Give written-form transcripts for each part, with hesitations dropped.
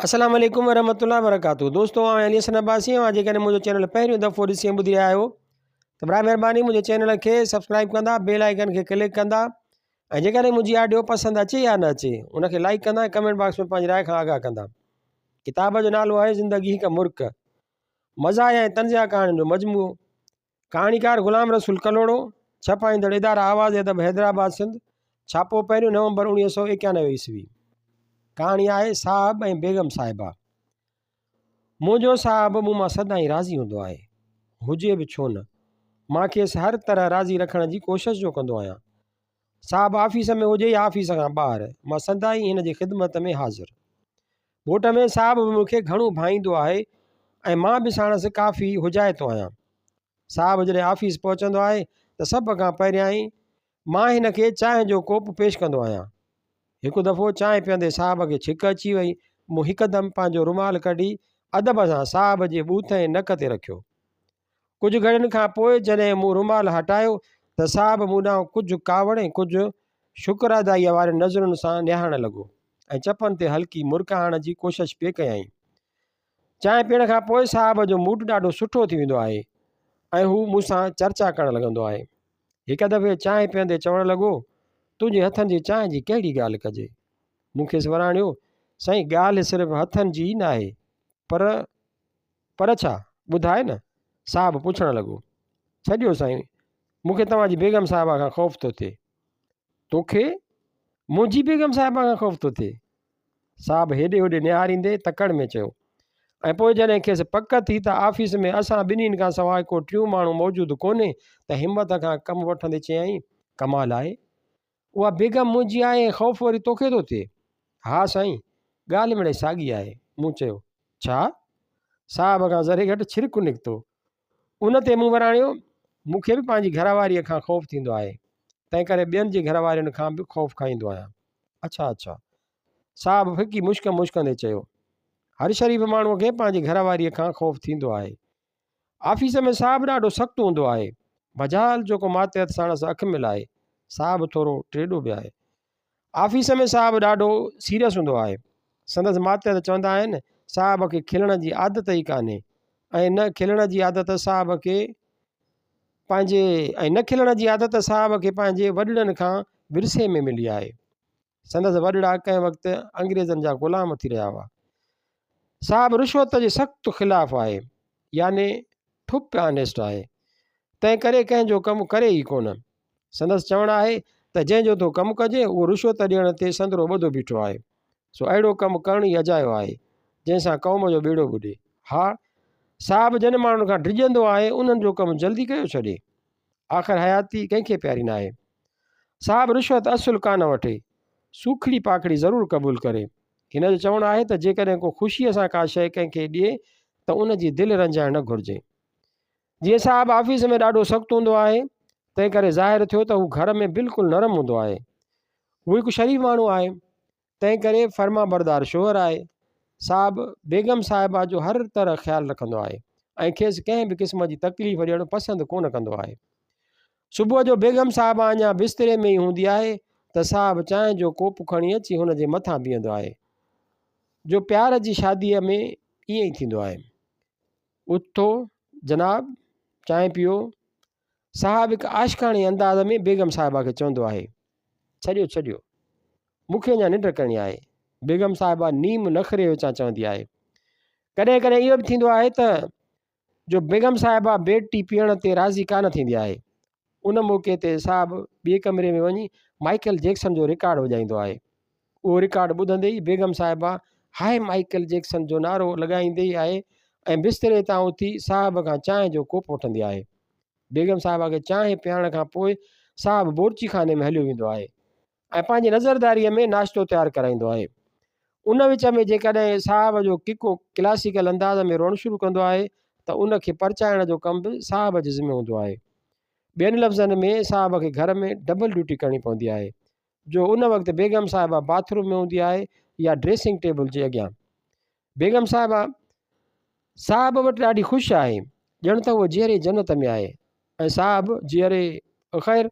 अस्सलाम वालेकुम वरहमतुल्लाहि वबरकातुहू। दोस्तों आउं अली हसन अब्बासी आहियां। जेकॾहिं मुंहिंजो चैनल पहिरियों दफ़ो ॾिसी ऐं ॿुधी रहिया आहियो त बराए महिरबानी मुंहिंजे चैनल खे सब्सक्राइब कंदा, बेल आइकन खे क्लिक कंदा ऐं जेकॾहिं मुंहिंजी ऑडियो पसंदि अचे या न अचे उनखे लाइक कंदा ऐं कमेंट बॉक्स में पंहिंजी राय खां आगाह कंदा। किताब जो नालो आहे ज़िंदगी हिक मुर्क, मज़ाहिया ऐं तंज़िया कहाणियुनि जो मजमूओ। कहाणीकार ग़ुलाम रसूल कलोड़ो, छपाईंदड़ इदारा आवाज़ अदब हैदराबाद सिंध, छापो 1 नवंबर 1991 ईस्वी। कहाणी आहे साहब ऐं बेगम साहिबा। मुंहिंजो साहब मूं मां सदाईं राज़ी हूंदो आहे, हुजे बि छो न। मां खेसि हर तरह राज़ी रखण जी कोशिशि जो कंदो आहियां। साहब ऑफिस में हुजे या ऑफिस खां ॿाहिरि, मां सदाईं हिन जी ख़िदमत में हाज़िर। घोट में साहब बि मूंखे घणो भाईंदो आहे ऐं मां बि साणसि काफ़ी हुजाइतो आहियां। साहब जॾहिं ऑफिस पहुचंदो आहे त सभ खां पहिरियां ई मां हिन खे चांहि जो कोप पेश कंदो आहियां। हिकु दफ़ो चांहि पीअंदे साहब खे छिक अची वई। मूं हिकदमि पंहिंजो रुमाल कढी अदब सां साहब जे बूथ ऐं नक ते रखियो। कुझु घड़ियुनि खां पोइ जॾहिं मूं रुमाल हटायो त साहब मूं ॾांहुं कुझु कावड़ ऐं कुझु शुक्रादाईअ वारे नज़रुनि सां निहारणु लॻो ऐं चपनि ते हल्की मुर्क हणण जी कोशिशि पिए कयईं। चांहि पीअण खां पोइ साहब जो मूड ॾाढो सुठो थी वेंदो आहे ऐं हू मूंसां चर्चा करणु लॻंदो आहे। हिकु दफ़े चांहि पीअंदे चवणु लॻो, तुंहिंजे हथनि जी चांहि जी कहिड़ी ॻाल्हि कजे? मूंखे वराणियो, साईं ॻाल्हि सिर्फ़ु हथनि जी ई न आहे, पर छा ॿुधाए न? साहब पुछणु लॻो। छॾियो साईं, मूंखे तव्हांजी बेगम साहिबा खां ख़ौफ़ थो थिए। तोखे मुंहिंजी बेगम साहिबा खां ख़ौफ़ थो थिए? साहब हेॾे होॾे निहारींदे तकड़ में चयो ऐं पोइ जॾहिं खेसि पक थी त ऑफिस में असां ॿिन्हिनि खां सवाइ को टियों माण्हू मौजूदु कोन्हे त हिमत खां कमु वठंदे चयईं, कमाल आहे, उहा बेगम मुंहिंजी आहे ऐं ख़ौफ़ वरी तोखे थो थिए? हा साईं, ॻाल्हि मिड़ई साॻी आहे। मूं चयो, छा? साहब खां ज़रे घटि छिरिकु निकितो। उन ते मूं वराणियो, मूंखे बि पंहिंजी घरवारीअ खां ख़ौफ़ थींदो आहे, तंहिं करे ॿियनि जी घरवारियुनि खां बि ख़ौफ़ खाईंदो आहियां। अच्छा अच्छा, साहब फिकी मुश्कंदे चयो, हर शरीफ़ माण्हूअ खे पंहिंजी घरवारीअ खां ख़ौफ़ थींदो आहे। ऑफिस में साहब ॾाढो सख़्तु हूंदो आहे। मजाल जेको मातहत साणसि अखि मिलाए। साहब थोरो टेढ़ो बि आहे। ऑफिस में साहब ॾाढो सीरियस हूंदो आहे। संदसि मातहत चवंदा आहिनि, साहब खे खिलण जी आदत ई कान्हे ऐं न खिलण जी आदत साहब खे पंहिंजे वॾड़नि खां विरसे में मिली आहे। संदसि वॾड़ा कंहिं वक़्तु अंग्रेज़नि जा ग़ुलाम थी रहिया हुआ। साहब रिश्वत जे सख़्तु ख़िलाफ़ु आहे, याने ठुप ऑनेस्ट आहे, तंहिं करे कंहिंजो कमु करे ई कोन। संदसि चवणु आहे त जंहिंजो तो कमु कजे उहो रिश्वत ॾियण ते संदरो ॿधो बीठो आहे। सो अहिड़ो कमु करणु ई अजायो आहे जंहिंसां क़ौम जो ॿेड़ो ॿुॾे। हा, साहब जिन माण्हुनि खां डिॼंदो आहे उन्हनि जो कमु जल्दी कयो छॾे। आख़िर हयाती कंहिंखे प्यारी न आहे। साहब रिश्वत असुलु कान वठे, सूखड़ी पाखड़ी ज़रूरु क़बूल करे। हिन जो चवणु आहे त जेकॾहिं को ख़ुशीअ सां का शइ कंहिंखे ॾिए त उन जी दिलि रंजाइणु न घुरिजे। जीअं साहब ऑफिस में ॾाढो सख़्तु हूंदो आहे, तंहिं करे ज़ाहिर थियो त हू घर में बिल्कुलु नरम हूंदो आहे। हू हिकु शरीफ़ माण्हू आहे, तंहिं करे फर्मा बरदार शोहर आहे। साहब बेगम साहिबा जो हर तरह ख़्यालु रखंदो आहे ऐं खेसि कंहिं बि क़िस्म जी तकलीफ़ ॾियणु पसंदि कोन कंदो आहे। सुबुह जो बेगम साहिबा अञा बिस्तरे में ई हूंदी आहे त साहब चांहि जो कोप खणी अची हुन जे मथां बीहंदो आहे। जो प्यार जी शादीअ में ईअं ई थींदो आहे। उथो जनाब, चांहि पियो। साहब हिकु आशिकाणे अंदाज़ में बेगम साहिबा खे चवंदो आहे। छॾियो, मूंखे अञा निंड करणी आहे। बेगम साहिबा नीम नखरे विचां चवंदी आहे। कॾहिं कॾहिं इहो बि थींदो आहे त जो बेगम साहिबा बेड टी पीअण ते राज़ी कान थींदी आहे, उन मौक़े ते साहब ॿिए कमरे में वञी माइकल जैक्सन जो रिकॉर्ड वॼाईंदो आहे। उहो रिकॉर्ड ॿुधंदे ई बेगम साहिबा हाय माइकल जैक्सन जो नारो लॻाईंदे ई आहे ऐं बिस्तरे तां उथी साहब खां चांहि जो कोप वठंदी आहे। बेगम साहिबा खे चांहि पीआरण खां पोइ साहब बोरची खाने में हलियो वेंदो आहे ऐं पंहिंजी नज़रदारीअ में नाश्तो तयारु कराईंदो आहे। उन विच में जेकॾहिं साहब जो किको क्लासिकल अंदाज़ में रोअणु शुरू कंदो आहे त उन खे परचाइण जो कमु बि साहब जे ज़िम्मे हूंदो आहे। ॿियनि लफ़्ज़नि में साहब खे घर में डबल ड्यूटी करणी पवंदी आहे। जो उन वक़्तु बेगम साहिबा बाथरूम में हूंदी आहे या ड्रेसिंग टेबल जे अॻियां। बेगम साहिबा साहब वटि ॾाढी ख़ुशि आहे, ॼण त उहो जीअरे जन्नत में आहे ऐं साहब जीअरे ख़ैरु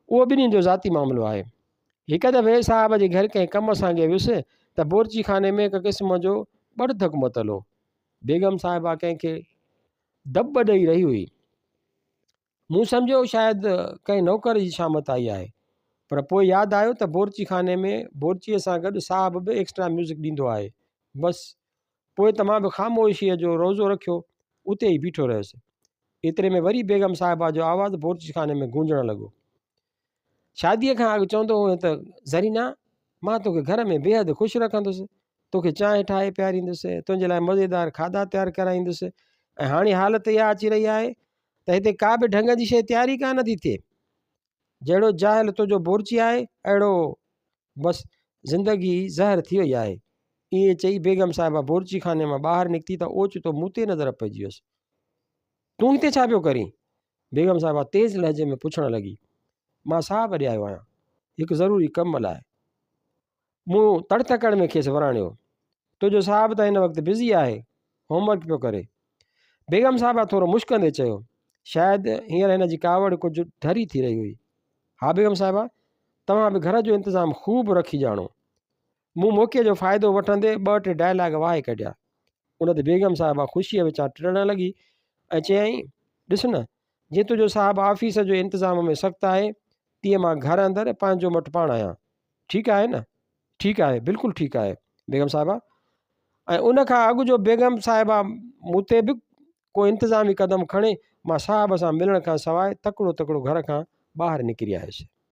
उहो ॿिन्हिनि जो ज़ाती मामिलो आहे। हिकु दफ़े साहब जे घर कंहिं कम सां वियुसि त बोरची खाने में हिकु क़िस्म जो ॿड़धक मतल हो। बेगम साहिबा कंहिंखे दॿ ॾेई रही हुई। मूं सम्झो शायदि कंहिं नौकर जी शामत आई आहे, पर पोइ यादि आयो त बोरची खाने में बोरचीअ सां गॾु साहब बि एक्स्ट्रा म्यूज़िक ॾींदो आहे। बसि पोइ त मां बि ख़ामोशीअ जो रोज़ो रखियो, उते ई बीठो रहियुसि। एतिरे में वरी बेगम साहिबा जो आवाज़ु बोरची खाने में गूंजणु लॻो। शादीअ खां अॻु चवंदो हुओ त ज़रीना, मां तोखे घर में बेहदि ख़ुशि रखंदुसि, तोखे चांहि ठाहे पीआरींदुसि, तुंहिंजे लाइ मज़ेदार खाधा तयारु कराईंदुसि। ऐं हाणे हालत इहा अची रही आहे त हिते का बि ढंग जी शइ तयारी कान थी थिए। जहिड़ो जाहिल तुंहिंजो बोरची आहे, अहिड़ो बसि ज़िंदगी ज़हर थी वई आहे। ईअं चई बेगम साहिबा बोरची खाने मां ॿाहिरि निकिती त ओचितो मूं ते नज़र पइजी वियुसि। तूं हिते छा पियो करीं? बेगम साहिबा तेज़ लहजे में पुछणु लॻी। मां साहब ॾे आयो आहियां, हिकु ज़रूरी कमु लाइ। मूं तड़तकड़ में खेसि वराणियो। तुंहिंजो साहब त हिन वक़्तु बिज़ी आहे, होमवर्क पियो करे। बेगम साहिबा थोरो मुश्कंदे चयो। शायदि हींअर हिन जी कावड़ कुझु ढरी थी रही हुई। हा बेगम साहिबा, तव्हां बि घर जो इंतज़ामु ख़ूब रखी ॼाणो। मूं मौक़े जो फ़ाइदो वठंदे 2-3 डायलॉग वाहे कढिया। उन ते बेगम साहिबा ख़ुशीअ विचां टिड़ण लॻी ऐं चयईं, ॾिस न, जीअं तुंहिंजो साहब ऑफिस जो इंतज़ाम में सख़्तु आहे, तीअं मां घर अंदरि पंहिंजो मटि पाण आहियां। ठीकु आहे न? ठीकु आहे, बिल्कुलु ठीकु आहे बेगम साहिबा। ऐं उन खां अॻु जो बेगम साहिबा मूं ते बि को इंतज़ामी क़दम खणे, मां साहब सां मिलण खां सवाइ तकिड़ो घर खां ॿाहिरि निकिरी आयुसि।